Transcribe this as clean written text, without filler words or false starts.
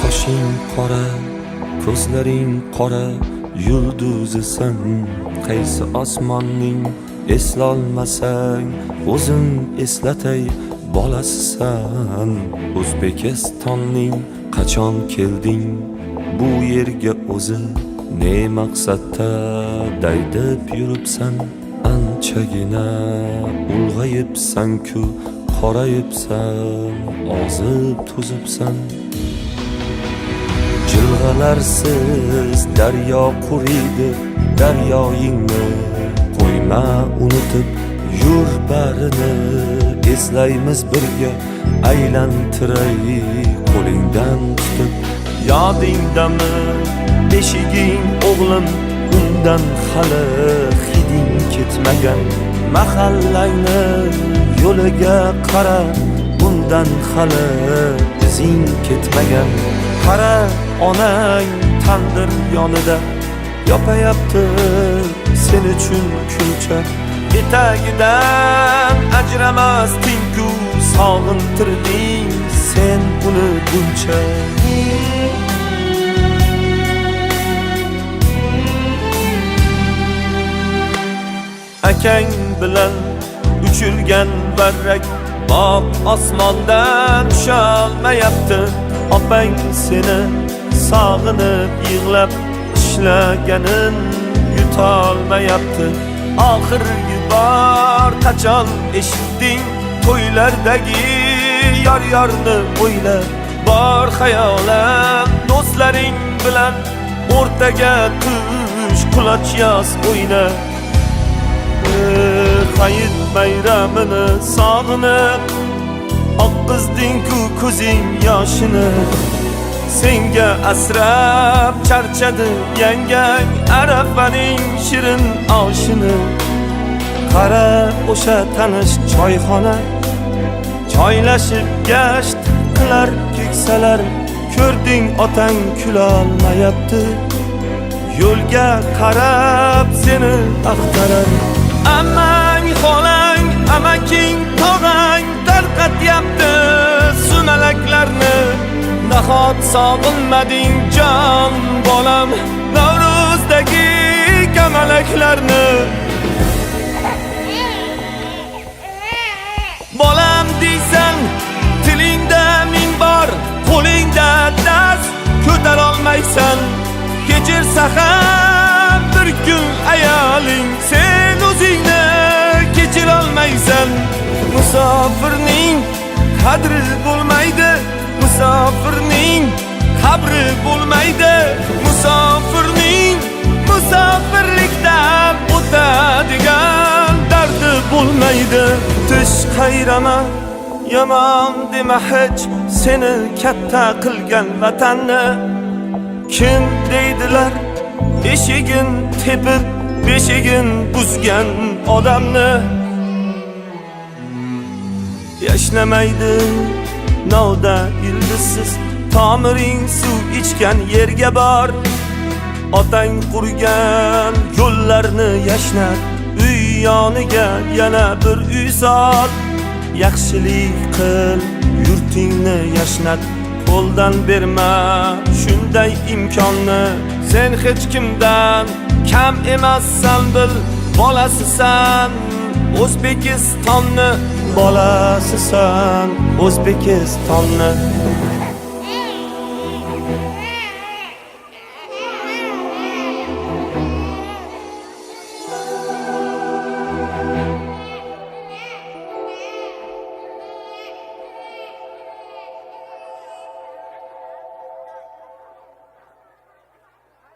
Qoshing qora, ko'zlaring qora, yulduzisan. Qaysi osmonning eslolmasang, o'zim eslatay, bolasisan. O'zbekistonning qachon kelding bu yerga o'zi? Ne maqsadda daydib yuribsan? Anchagina ulg'ayibsan-ku, qorayibsan, ozib to'zibsan. Jilg'alarsiz daryo quriydi, daryoyingni qo'yma unutib, yur barini eslaymiz birga, aylantiray qo'lingdan tutib. Yodingdami beshiging o'g'lim, undan hali hiding ketmagan. Mahallangni yo'liga qara, bundan hali izing ketmagan. Qara, onang tandir yonida yopayapti sen uchun kulcha. Etagidan ajramasding-ku, sog'intirding sen uni buncha. Akang bilan uchirgan barrak boq osmondan tusholmayapti. Opang seni sog'inib yig'lab ishlaganin yutolmayapti. Oxirgi bor qachon eshitding to'ylardagi yor-yorni o'yla. Bor xayolan do'stlaring bilan o'rtaga tush, quloch yoz o'yna. Hayit bayramini sog'inib oqqizding-ku ko'zing yoshini. Senga asrab charchadi yangang arafaning shirin oshini. Qara, o'sha tanish choyxona joylashib gasht qilar keksalar. Ko'rding otang kulolmayapti, yo'lga qarab seni axtarar. Ammang, xolang, amaking, tog'ang tarqatyapti sumalaklarni. Nahot sog'inmading jon bolam Navro'zdagi kamalaklarni? Bolam deysan, tilingda ming bor, qo'lingda dast ko'tarolmaysan. Kechirsa ham bir kun ayoling, sen o'zingni kechirolmaysan. Musofirning qadri bo'lmaydi, musofirning qabri bo'lmaydi. Musofirning musofirlikda o'tadigan dardi bo'lmaydi. Tish qayrama, yomon dema hech seni katta qilgan vatanni. Kim deydilar eshigin tepib beshigin buzgan odamni? Yashnamaydi novda ildizsiz, tomiring suv ichgan yerga bor. Otang qurgan yo'llarni yashnat, uy yoniga yana bir uy sol. Yaxshilik qil, yurtingni yashnat, qo'ldan berma shunday imkonni. Sen hech kimdan kam emassan, bil, bolasisan O'zbekistonni, bolasisan O'zbekistonni.